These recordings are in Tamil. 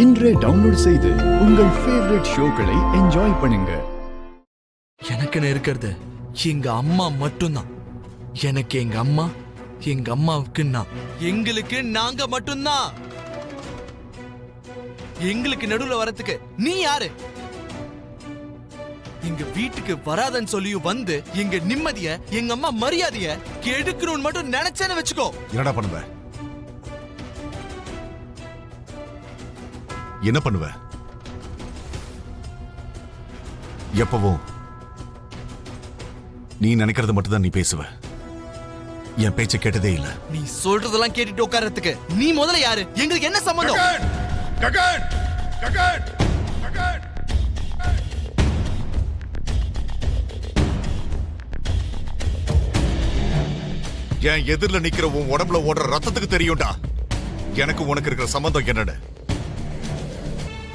இன்றே டவுன்லோட் செய்து உங்கள் ஃபேவரட் ஷோக்களை என்ஜாய் பண்ணுங்க. எனக்குன்னு இருக்கிறது எங்க அம்மா மட்டும்தான். எனக்கு எங்க அம்மா, எங்க அம்மாவுக்கு நான், எங்களுக்கு நாங்க மட்டும்தான். எங்களுக்கு நடுவுல வரதுக்கு நீ யாரு? எங்க வீட்டுக்கு வராதன்னு சொல்லியும் வந்து எங்க நிம்மதிய, எங்க அம்மா மரியாதைய கெடுக்கணும்னு மட்டும் நினைச்சேன்னு வச்சுக்கோ. என்னடா பண்ணுவ? என்ன பண்ணுவ? எப்பவும் நீ நினைக்கிறது மட்டும்தான் நீ பேசுவ. என் பேச்ச கேட்டதே இல்ல. நீ சொல்றதெல்லாம் கேட்டுட்டு உட்கார்றதுக்கு நீ முதல்ல யாரு? எங்களுக்கு என்ன சம்பந்தம்? என் எதிரில நிக்கிற உன் உடம்புல ஓடுற ரத்தத்துக்கு தெரியும்டா எனக்கு உனக்கு இருக்கிற சம்பந்தம் என்னன்னு.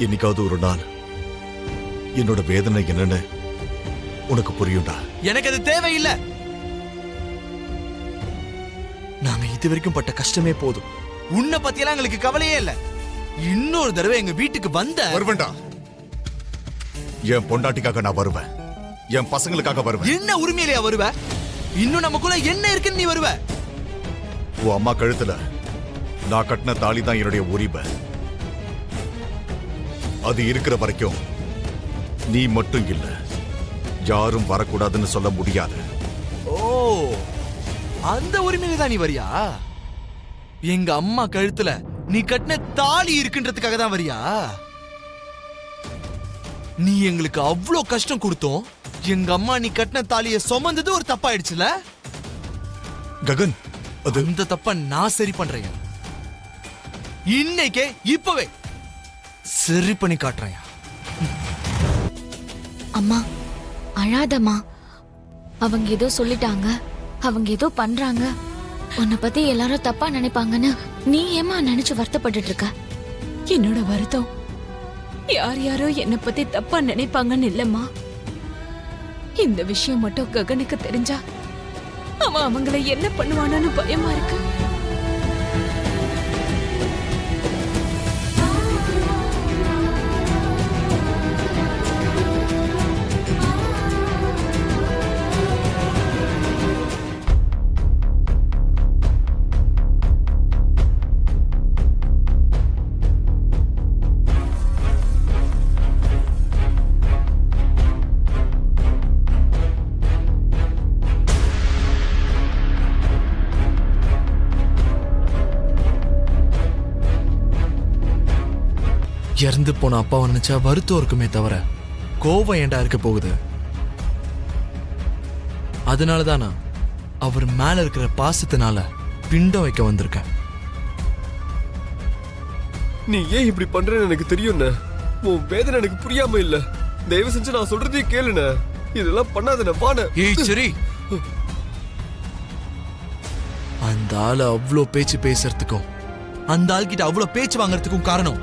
என்னைக்காவது ஒரு நாள் என்னோட வேதனை என்னன்னு உனக்கு புரியும்டா. எனக்கு அது தேவையில்லை. நாங்க இது வரைக்கும் பட்ட கஷ்டமே போதும். உன்னை பத்தியெல்லாம் எங்களுக்கு கவலையே இல்ல. இன்னொரு தடவை எங்க வீட்டுக்கு வந்த வருவேன்டா. என் பொண்டாட்டிக்காக நான் வருவேன். என் பசங்களுக்காக வருவேன். என்ன உரிமையிலேயே வருவ? இன்னும் நமக்குள்ள என்ன இருக்குன்னு நீ வருவ? உன் அம்மா கழுத்துல நான் கட்டின தாலி தான் என்னுடைய உரிமை. அது இருக்கிற வரைக்கும் நீ மட்டும் இல்ல, யாரும் வரக்கூடாதுன்னு சொல்ல முடியாது. ஓ, அந்த உரிமையில தான் நீ வரியா? எங்க அம்மா கழுத்துல நீ கட்டின தாலி இருக்குன்றதுக்காக தான் வரியா? நீ எங்களுக்கு அவ்வளோ கஷ்டம் கொடுத்தோம். எங்க அம்மா நீ கட்டின தாலிய சுமந்தது ஒரு தப்பாயிடுச்சுல ககன். அது இந்த தப்ப நான் சரி பண்றேன். இன்னைக்கே இப்பவே சரி பண்ணி காட்டுறேன். அம்மா அழாதம்மா. அவங்க ஏதோ சொல்லிட்டாங்க, அவங்க ஏதோ பண்றாங்க, உன்னை பத்தி எல்லாரும் தப்பா நினைப்பாங்கன்னு நீ ஏமா நினைச்சு வருத்தப்பட்டு இருக்க? என்னோட வருத்தம் யார் யாரோ என்னை பத்தி தப்பா நினைப்பாங்கன்னு இல்லம்மா. இந்த விஷயம் மட்டும் ககனுக்கு தெரிஞ்சா அவன் அவங்களை என்ன பண்ணுவானு பயமா இருக்கு. இறந்து போன அப்பா நினைச்சா வருத்தம் இருக்குமே தவிர கோவம் ஏண்டா இருக்க போகுது? அதனாலதானா அவர் மேல இருக்கிற பாசத்தினால பிண்டம் வைக்க வந்திருக்கேன். நீ ஏன் இப்படி பண்றேன்னு எனக்கு தெரியும். உன் வேதனை எனக்கு புரியாம இல்ல. தயவு செஞ்சு நான் சொல்றதையும் கேளுன. இதெல்லாம் பண்ணாத வான. ஏய் சரி, அந்த ஆளு அவ்வளோ பேச்சு பேசுறதுக்கும் அந்த ஆள்கிட்ட அவ்வளோ பேச்சு வாங்கறதுக்கும் காரணம்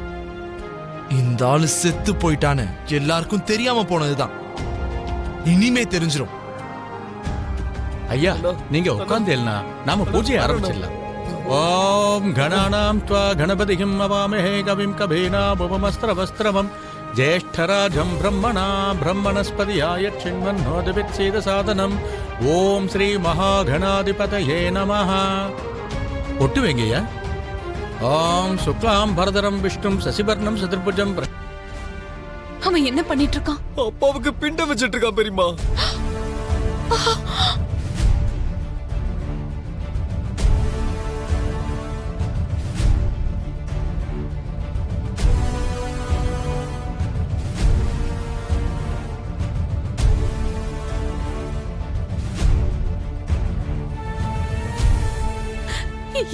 இந்த ஆளு செத்து போயிட்டான்னு எல்லாருக்கும் தெரியாம போனதுதான். இனிமே தெரிஞ்சிடும். ஐயா நீங்க உட்கார்ந்தேல்னா நாம பூஜையை ஆரம்பிச்சிடலாம். ஓம் கணானாம் த்வா கணபதிஹிம் அவாமஹே கவிம் கபீனா புவமஸ்திரவஸ்திரவம் ஜேஷ்டராஜம் பிரம்மணா பிரம்மணஸ்பதியாய சின்மன்னோதிவித்சீத சாதனம். ஓம் ஸ்ரீ மகாகணாதிபதயே நமஹ. ஒட்டு வைங்கய்யா. ஓம் சுக்லாம் பரதரம் விஷ்ணும் சசிவர்ணம் சதுர்புஜம். அவன் என்ன பண்ணிட்டு இருக்கான்? அப்பாவுக்கு பிண்டம் வச்சிட்டு இருக்கான் பெரியம்மா.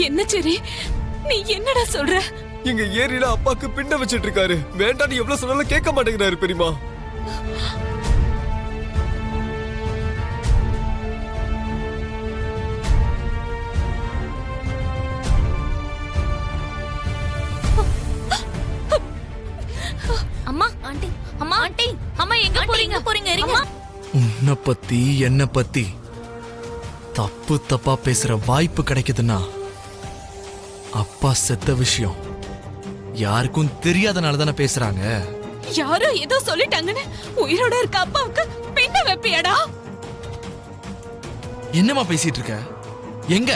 என்ன சரி, நீ என்னடா சொல்ற? எங்க ஏரியில அப்பாக்கு பிண்டம் வச்சிட்டு இருக்காரு. வேண்டாம் நீ எவ்வளவு சொன்னாலும் கேட்க மாட்டேங்கிறாரு பெரியம்மா. அம்மா ஆண்டி, அம்மா ஆண்டி, அம்மா எங்க போறீங்க? இருங்க. உன்னை பத்தி என்ன பத்தி தப்பு தப்பா பேசுற வாய்ப்பு கிடைக்குதுன்னா அப்பா செத்த விஷயம் யாருக்கும் தெரியாதனால தானே பேசுறாங்க. யாரோ ஏதோ சொல்லிட்டாங்கன்னு உயிரோட இருக்க அப்பாவுக்கு பின்ன வைப்பியாடா? என்னம்மா பேசிட்டு இருக்க? எங்க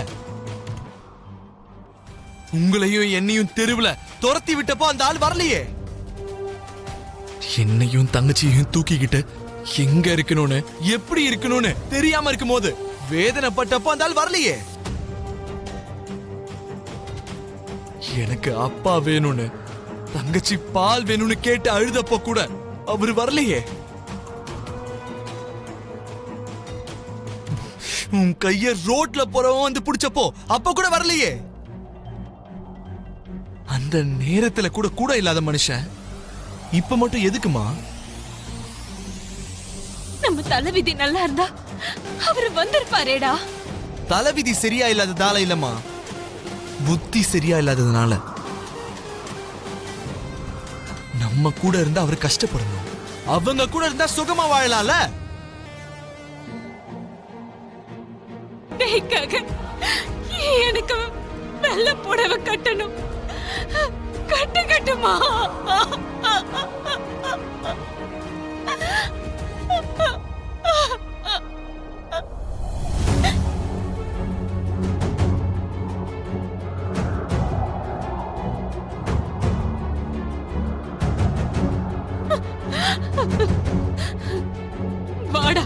உங்களையும் என்னையும் தெருவுல துரத்தி விட்டப்போ அந்த ஆள் வரலையே. என்னையும் தங்கச்சியையும் தூக்கிக்கிட்டு எங்க இருக்கணும்னு எப்படி இருக்கணும்னு தெரியாம இருக்கும் போது வேதனைப்பட்டப்போ அந்த ஆள் வரலையே. எனக்கு அப்பா வேணும்னு தங்கச்சி பால் வேணும்னு கேட்டு அழுதப்போ கூட அவர் வரலையே. உன் கைய ரோட்ல போறவன் வந்து பிடிச்சப்போ அப்ப கூட வரலையே. அந்த நேரத்துல கூட கூட இல்லாத மனுஷன் இப்ப மட்டும் எதுக்குமா? நம்ம தலைவிதி நல்லா இருந்தா அவரு வந்திருப்பாரேடா. தலைவிதி சரியா இல்லாததால இல்லம்மா, புத்தி சரியா இல்லாததுனால. நம்ம கூட இருந்தா அவர் கஷ்டப்படணும், அவங்க கூட இருந்தா சுகமா வாழலாம்ல. பேய்க்காக எனக்கு வெள்ள புடவை கட்டணும். கட்டுமா? வாடா.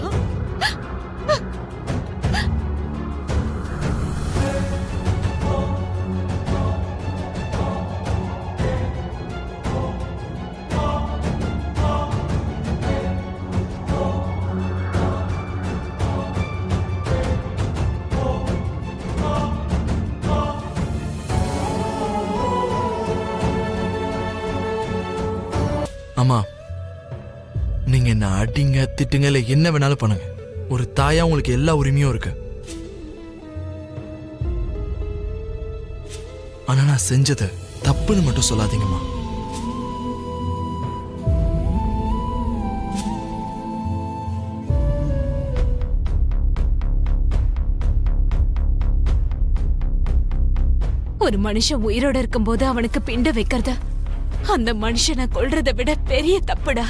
அம்மா, நீங்க என்ன அடிங்க திட்டுங்க இல்ல என்ன வேணாலும் பண்ணுங்க, ஒரு தாயா உங்களுக்கு எல்லா உரிமையும் இருக்கு. ஆனா நான் செஞ்சது தப்புன்னு மட்டும் சொல்லாதீங்கம்மா. ஒரு மனுஷன் உயிரோட இருக்கும்போது அவனுக்கு பிண்ட வைக்கிறத அந்த மனுஷனை கொல்றதை விட பெரிய தப்புடா.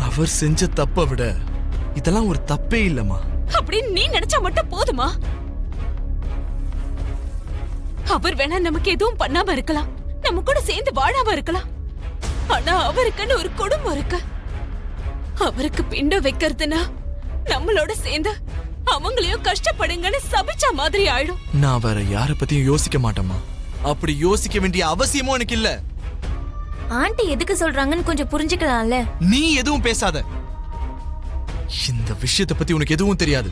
அவர் செஞ்ச தப்பை விட இதெல்லாம் ஒரு தப்பே இல்லம்மா. அப்படின்னு நீ நினைச்சா மட்டும் போதுமா? அவர் வேணா நமக்கு எதுவும் பண்ணாம இருக்கலாம், நம்ம கூட சேர்ந்து வாழாம இருக்கலாம். ஆனா அவருக்குன்னு ஒரு குடும்பம் இருக்கு. அவருக்கு பிண்டம் வைக்கிறதுனா நம்மளோட சேர்ந்து அவங்களையும் கஷ்டப்படுங்கன்னு சபிச்ச மாதிரி ஆயிடும். நான் வேற யார பத்தியும் யோசிக்க மாட்டேம்மா. அப்படி யோசிக்க வேண்டிய அவசியமும் எனக்கு இல்ல. ஆண்டி எதுக்கு சொல்றாங்கன்னு கொஞ்சம் புரிஞ்சுக்கலாம்ல. நீ எதுவும் பேசாத. இந்த விஷயத்தை பத்தி உனக்கு எதுவும் தெரியாது.